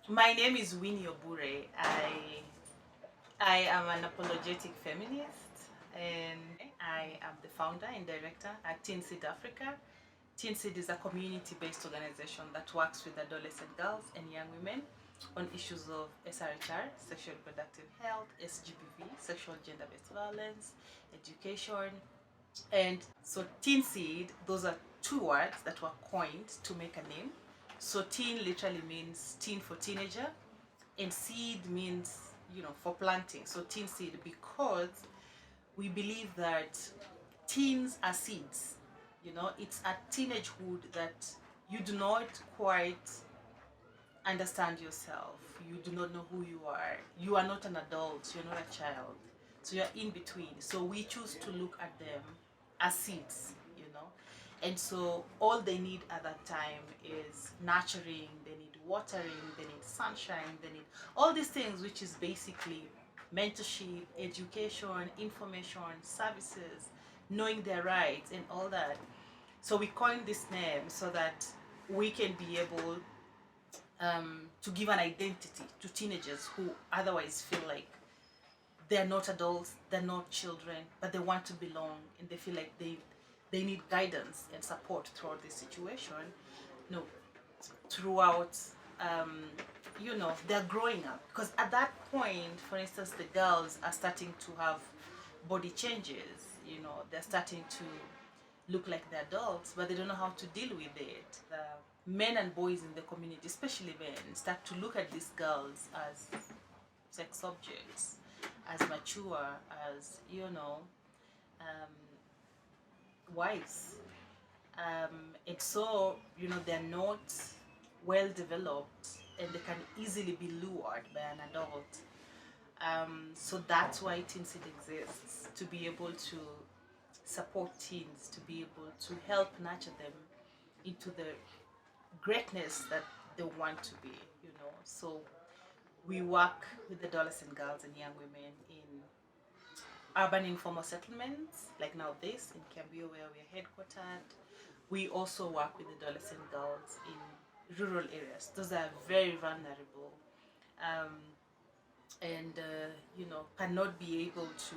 My name is Winny Obure. I am an apologetic feminist, and I am the founder and director at Teen Seed Africa. Teen Seed is a community-based organization that works with adolescent girls and young women on issues of SRHR, sexual reproductive health, SGBV, sexual gender-based violence, education, and so Teen Seed, those are two words that were coined to make a name. So teen literally means teen for teenager, and seed means, for planting. So teen seed, because we believe that teens are seeds. It's at teenagehood that you do not quite understand yourself. You do not know who you are. You are not an adult. You're not a child. So you're in between. So we choose to look at them as seeds. And so all they need at that time is nurturing, they need watering, they need sunshine, they need all these things, which is basically mentorship, education, information, services, knowing their rights, and all that. So we coined this name so that we can be able to give an identity to teenagers who otherwise feel like they're not adults, they're not children, but they want to belong, and they feel like they need guidance and support throughout this situation. No, throughout, they're growing up, because at that point, for instance, the girls are starting to have body changes. They're starting to look like the adults, but they don't know how to deal with it. The men and boys in the community, especially men, start to look at these girls as sex objects, as mature, as um, wives. And so they're not well developed, and they can easily be lured by an adult. So that's why Teen Seed exists, to be able to support teens, to be able to help nurture them into the greatness that they want to be. So we work with adolescent girls and young women in urban informal settlements, like now this in Kiambiu, where we're headquartered. We also work with adolescent girls in rural areas. Those are very vulnerable, um, and cannot be able to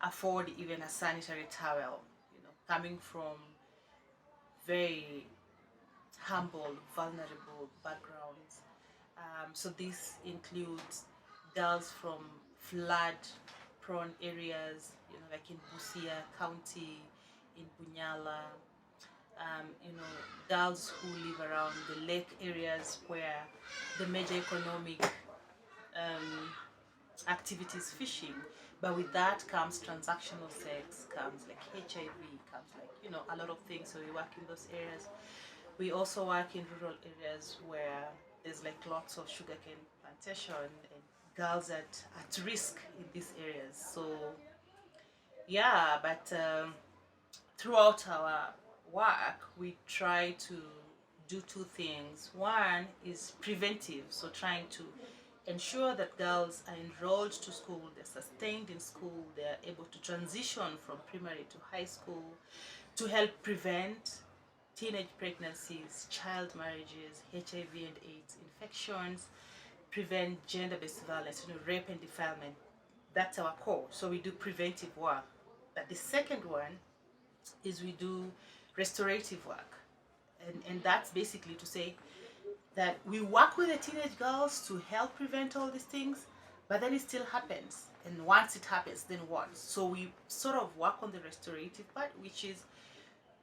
afford even a sanitary towel. Coming from very humble, vulnerable backgrounds. So this includes girls from flood-prone areas, like in Busia County, in Bunyala, girls who live around the lake areas where the major economic activities fishing. But with that comes transactional sex, comes like HIV, comes like, a lot of things. So we work in those areas. We also work in rural areas where there's like lots of sugarcane plantation, and girls at risk in these areas. So yeah, but throughout our work, we try to do two things. One is preventive, so trying to ensure that girls are enrolled to school, they're sustained in school, they're able to transition from primary to high school, to help prevent teenage pregnancies, child marriages, HIV and AIDS infections, prevent gender-based violence, rape and defilement. That's our core. So we do preventive work. But the second one is we do restorative work. And that's basically to say that we work with the teenage girls to help prevent all these things, but then it still happens. And once it happens, then what? So we sort of work on the restorative part, which is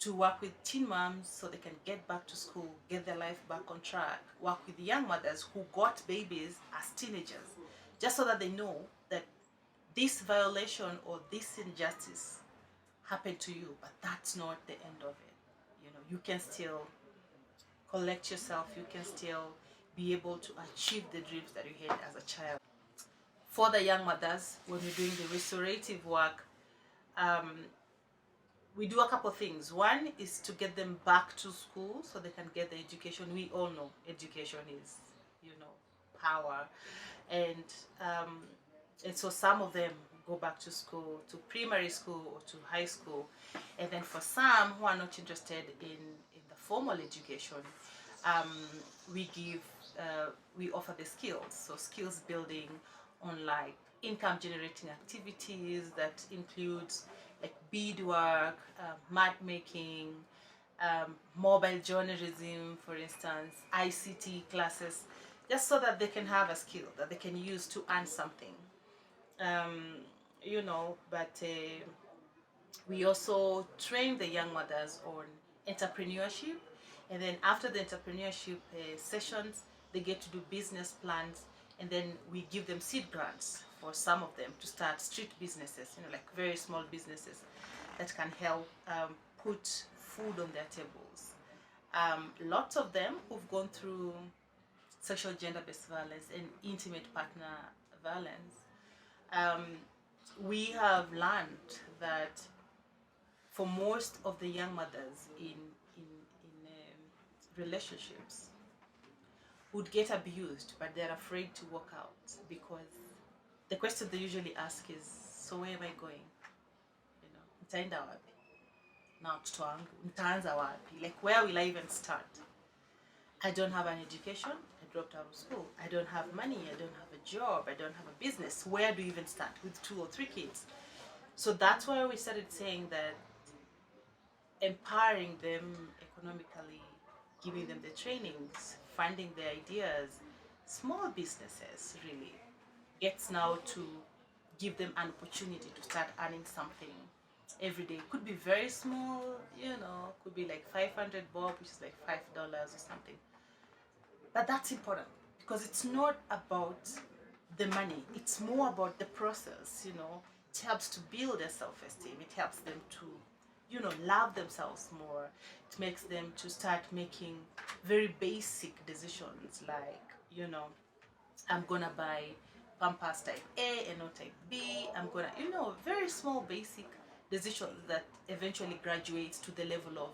to work with teen moms so they can get back to school, get their life back on track, work with young mothers who got babies as teenagers, just so that they know that this violation or this injustice happened to you, but that's not the end of it. You can still collect yourself, you can still be able to achieve the dreams that you had as a child. For the young mothers, when we're doing the restorative work, we do a couple of things. One is to get them back to school so they can get the education. We all know education is, power, and um, and so some of them go back to school, to primary school or to high school, and then for some who are not interested in the formal education, Um, we give, we offer the skills, so skills building on like income generating activities that includes like beadwork, mat making, mobile journalism, for instance, ICT classes, just so that they can have a skill that they can use to earn something. Um, but we also train the young mothers on entrepreneurship, and then after the entrepreneurship sessions, they get to do business plans, and then we give them seed grants for some of them to start street businesses, like very small businesses that can help put food on their tables. Lots of them who've gone through sexual gender-based violence and intimate partner violence, um, we have learned that for most of the young mothers in relationships would get abused, but they're afraid to walk out because the question they usually ask is, so where am I going? Nitaenda wapi? Na watoto wangu nitaanza wapi? Like, where will I even start? I don't have an education. I dropped out of school. I don't have money. I don't have a job. I don't have a business. Where do you even start with 2 or 3 kids? So that's why we started saying that empowering them economically, giving them the trainings, funding their ideas, small businesses really gets now to give them an opportunity to start earning something every day. Could be very small, could be like 500 bob, which is like $5 or something. But that's important because it's not about the money, it's more about the process. It helps to build their self-esteem, it helps them to love themselves more. It makes them to start making very basic decisions like, I'm gonna buy Pampers type A and not type B. I'm gonna, very small basic decisions that eventually graduates to the level of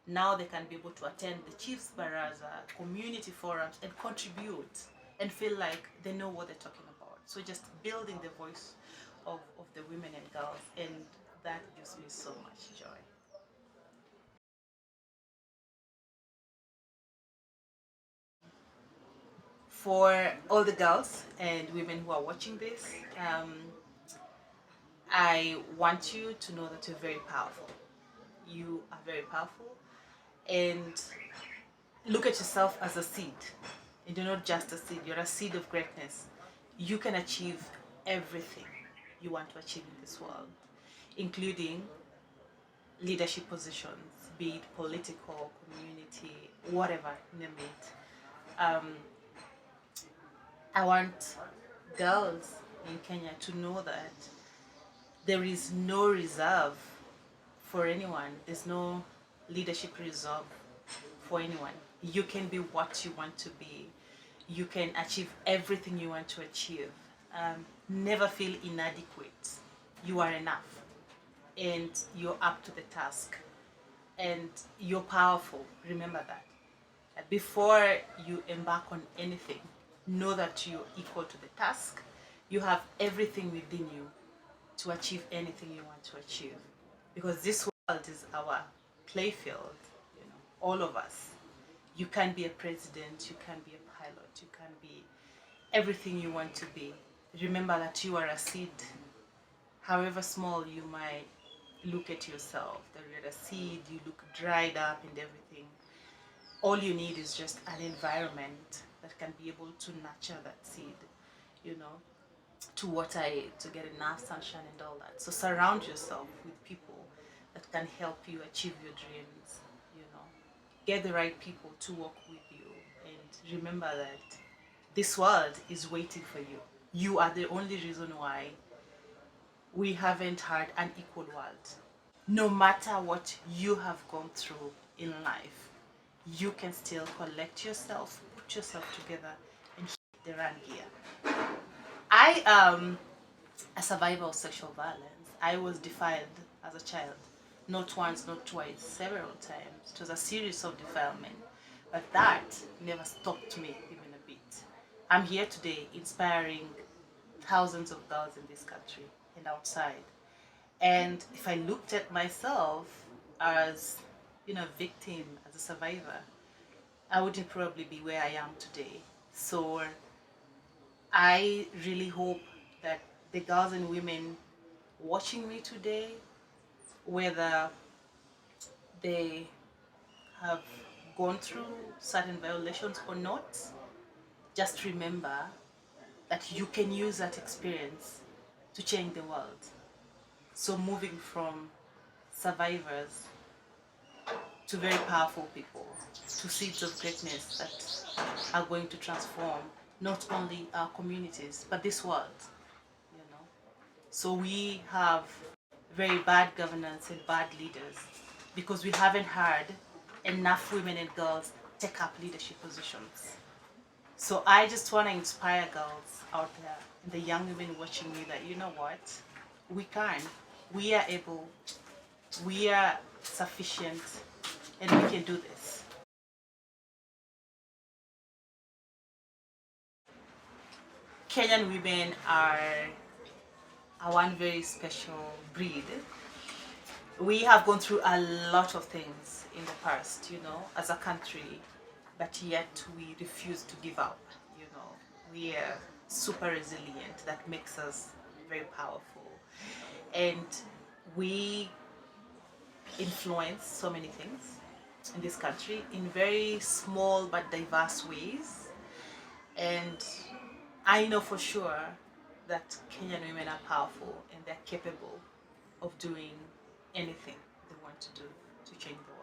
now they can be able to attend the Chiefs Baraza, community forums, and contribute and feel like they know what they're talking about. So just building the voice of the women and girls, and that gives me so much joy. For all the girls and women who are watching this, I want you to know that you're very powerful. You are very powerful, and look at yourself as a seed. And you're not just a seed, you're a seed of greatness. You can achieve everything you want to achieve in this world, including leadership positions, be it political, community, whatever, name it. I want girls in Kenya to know that there is no reserve for anyone. There's no leadership reserve for anyone. You can be what you want to be. You can achieve everything you want to achieve. Never feel inadequate. You are enough, and you're up to the task, and you're powerful. Remember that. Before you embark on anything, know that you're equal to the task. You have everything within you to achieve anything you want to achieve, because this world is our playfield. All of us. You can be a president, you can be a pilot, you can be everything you want to be. Remember that you are a seed. However small you might look at yourself, that you're a seed, you look dried up and everything. All you need is just an environment that can be able to nurture that seed, to water it, to get enough sunshine and all that. So surround yourself with people that can help you achieve your dreams. Get the right people to work with you, and remember that this world is waiting for you. You are the only reason why we haven't had an equal world. No matter what you have gone through in life, you can still collect yourself, put yourself together, and hit the run gear. I am a survivor of sexual violence. I was defiled as a child, not once, not twice, several times. It was a series of defilement, but that never stopped me even a bit. I'm here today inspiring thousands of girls in this country and outside. And if I looked at myself as, a victim, as a survivor, I wouldn't probably be where I am today. So I really hope that the girls and women watching me today, whether they have gone through certain violations or not, just remember that you can use that experience to change the world. So moving from survivors to very powerful people, to seeds of greatness that are going to transform not only our communities but this world, you know. So we have very bad governance and bad leaders because we haven't had enough women and girls take up leadership positions. So I just want to inspire girls out there and the young women watching me that, you know what, we can, we are able, we are sufficient, and we can do this. Kenyan women are one very special breed. We have gone through a lot of things in the past, you know, as a country, but yet we refuse to give up, you know. We are super resilient. That makes us very powerful. And we influence so many things in this country in very small but diverse ways. And I know for sure that Kenyan women are powerful and they're capable of doing anything they want to do to change the world.